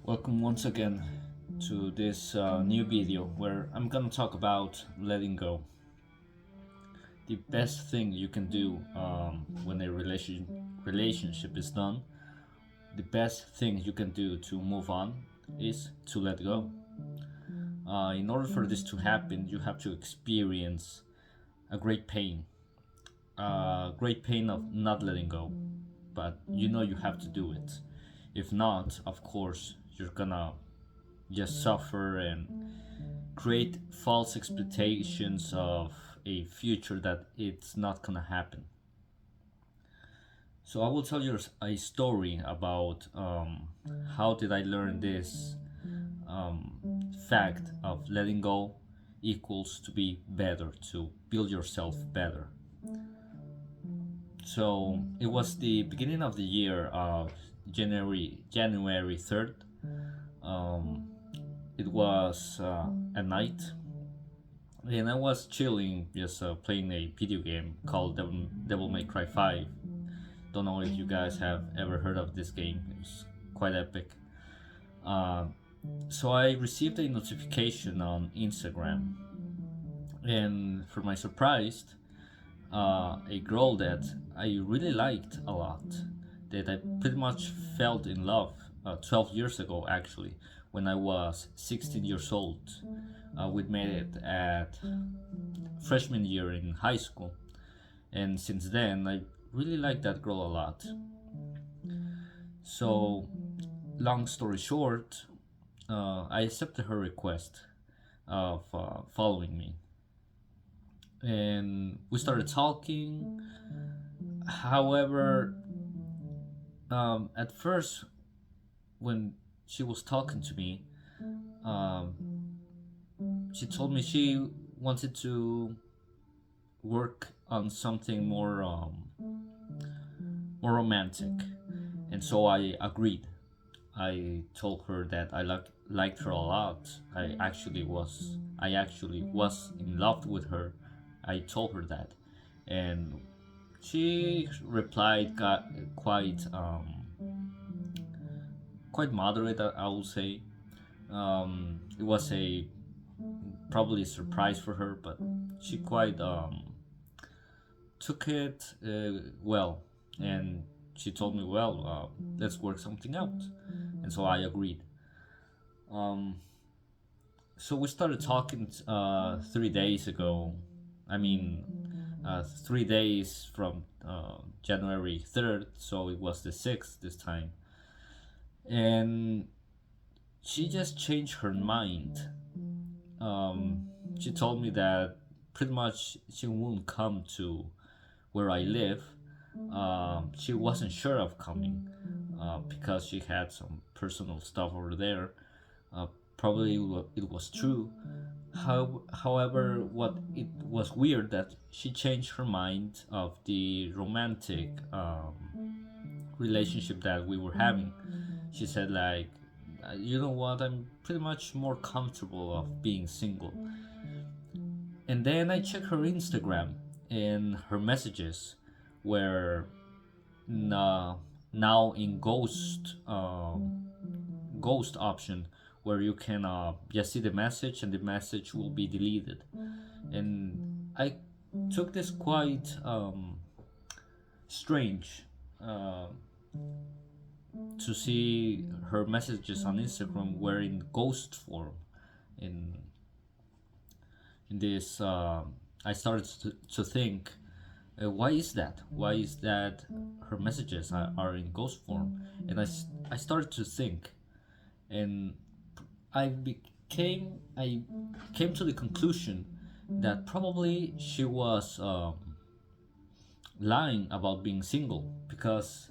Welcome once again to this new video where I'm gonna talk about letting go. The best thing you can do when a relationship is done, the best thing you can do to move on is to let go. In order for this to happen, you have to experience a great pain of not letting go, but you know you have to do it. If not, of course, you're gonna just suffer and create false expectations of a future that it's not gonna happen. So I will tell you a story about how did I learn this fact of letting go equals to be better, to build yourself better. So it was the beginning of the year of January 3rd. Um, it was at night, and I was chilling, just playing a video game called Devil May Cry 5. Don't know if you guys have ever heard of this game. It's quite epic. Uh, so I received a notification on Instagram, and for my surprise, a girl that I really liked a lot, that I pretty much felt in love 12 years ago, actually, when I was 16 years old. We met it at freshman year in high school, and since then, I really liked that girl a lot. So, long story short, I accepted her request of following me, and we started talking. However, at first, when she was talking to me, um, she told me she wanted to work on something more romantic, and so I agreed. I told her that I liked her a lot. I actually was in love with her. I told her that, and she replied quite moderate. I would say it was a probably a surprise for her, but she quite took it well, and she told me, "Well, let's work something out," and so I agreed. Um, so we started talking 3 days ago. I mean, 3 days from January 3rd, so it was the 6th this time, and she just changed her mind. Um, she told me that pretty much she won't come to where I live. She wasn't sure of coming because she had some personal stuff over there. Uh, Probably it was true. However, what it was weird that she changed her mind of the romantic relationship that we were having. She said like, you know what, I'm pretty much more comfortable of being single. And then I checked her Instagram, and her messages were uh, now in ghost option, where you can just see the message and the message will be deleted. And I took this quite strange uh, to see her messages on Instagram were in ghost form. In this, I started to think, why is that? Why is that her messages are in ghost form? And I started to think, and I came to the conclusion that probably she was lying about being single, because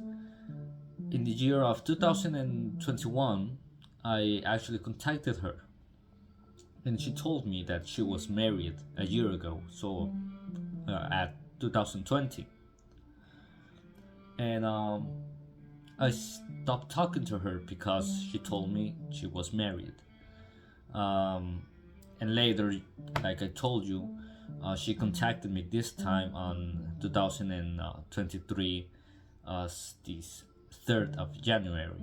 in the year of 2021 I actually contacted her, and she told me that she was married a year ago, so at 2020. And I stopped talking to her because she told me she was married. Um, and later, like I told you, she contacted me this time on 2023, this 3rd of January.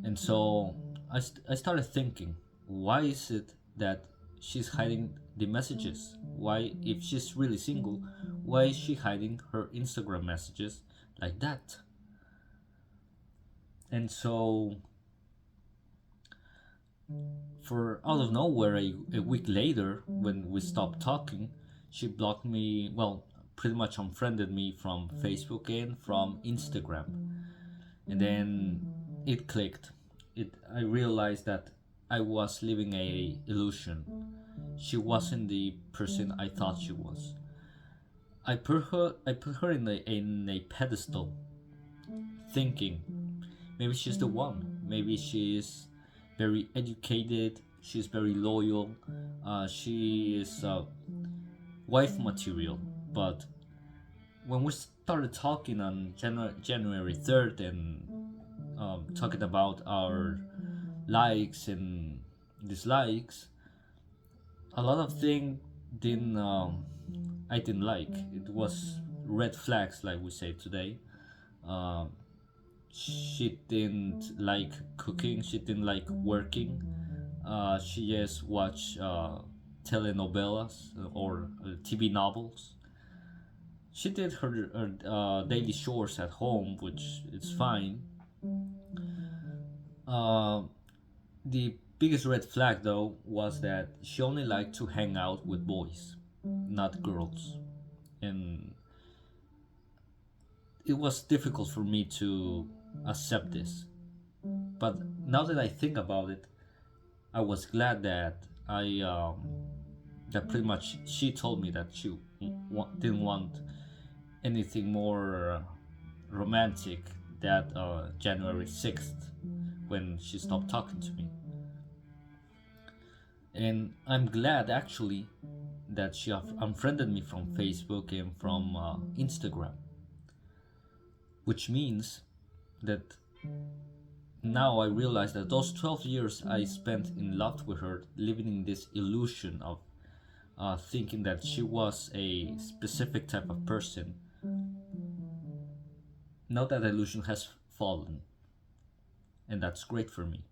And so I started thinking, why is it that she's hiding the messages? Why, if she's really single, why is she hiding her Instagram messages like that? And so, for out of nowhere, a week later, when we stopped talking, she blocked me, well, pretty much unfriended me from Facebook and from Instagram. And then it clicked. I realized that I was living a illusion. She wasn't the person I thought she was. I put her in a pedestal, thinking maybe she's the one. Maybe she is very educated. She's very loyal. She is wife material. But when we started talking on January 3rd and talking about our likes and dislikes, a lot of things didn't I didn't like. It was red flags, like we say today. Um, she didn't like cooking. She didn't like working. She just watched telenovelas or TV novels. She did her daily chores at home, which is fine. Uh, the biggest red flag, though, was that she only liked to hang out with boys, not girls. And it was difficult for me to accept this. But now that I think about it, I was glad that that pretty much she told me that she didn't want anything more romantic that January 6th when she stopped talking to me. And I'm glad actually that she unfriended me from Facebook and from Instagram, which means that now I realize that those 12 years I spent in love with her, living in this illusion of thinking that she was a specific type of person, now that illusion has fallen. And that's great for me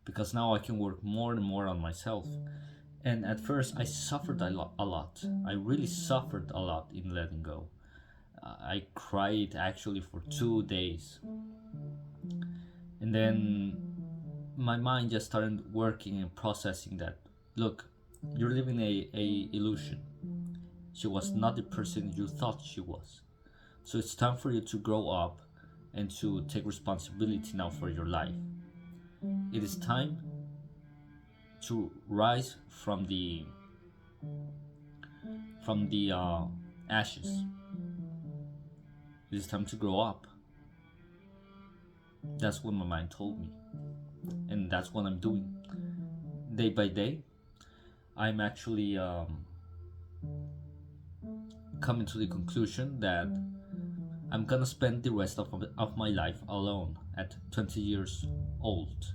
because now I can work more and more on myself. And at first, I suffered a lot. I really suffered a lot in letting go. I cried actually for 2 days. And then my mind just started working and processing that, look, you're living a illusion. She was not the person you thought she was. So it's time for you to grow up and to take responsibility now for your life. It is time to rise from the ashes. It is time to grow up. That's what my mind told me, and that's what I'm doing. Day by day, I'm actually coming to the conclusion that I'm gonna spend the rest of my life alone at 20 years old.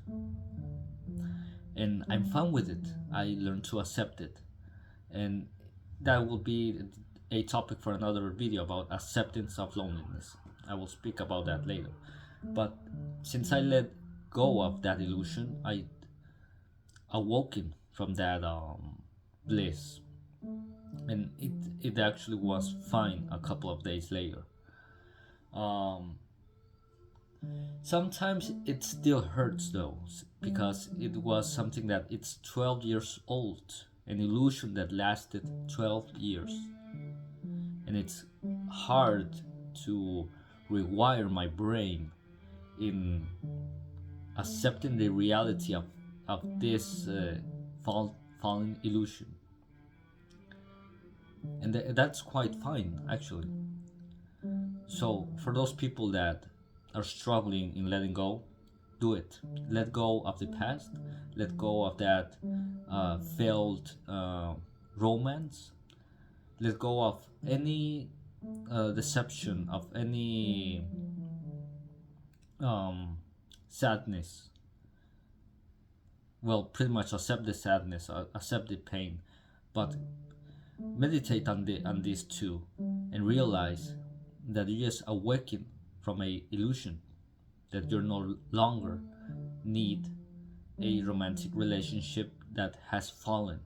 And I'm fine with it. I learned to accept it. And that will be a topic for another video about acceptance of loneliness. I will speak about that later. But since I let go of that illusion, I awoken from that bliss. And it actually was fine a couple of days later. Um, Sometimes it still hurts though, because it was something that it's 12 years old, an illusion that lasted 12 years. And it's hard to rewire my brain in accepting the reality of this fallen illusion. And that's quite fine, actually. So, for those people that are struggling in letting go, do it. Let go of the past. Let go of that failed romance. Let go of any deception, of any sadness. Well, pretty much accept the sadness, accept the pain, but meditate on these two, and realize that you just awaken from a illusion. that you no longer need a romantic relationship that has fallen,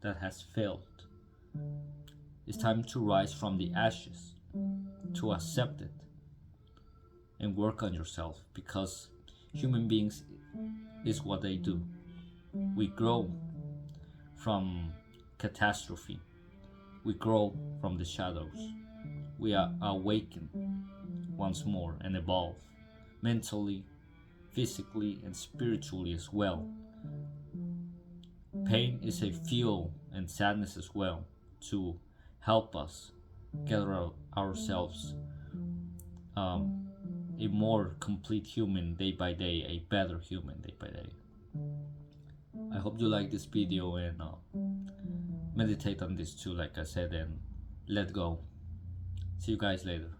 that has failed. It's time to rise from the ashes, to accept it, and work on yourself, because human beings is what they do. We grow from catastrophe, we grow from the shadows, we are awakened once more and evolve mentally, physically, and spiritually as well. Pain is a fuel, and sadness as well, to help us get ourselves um, a more complete human day by day, a better human day by day. I hope you like this video, and meditate on this too, like I said, and let go. See you guys later.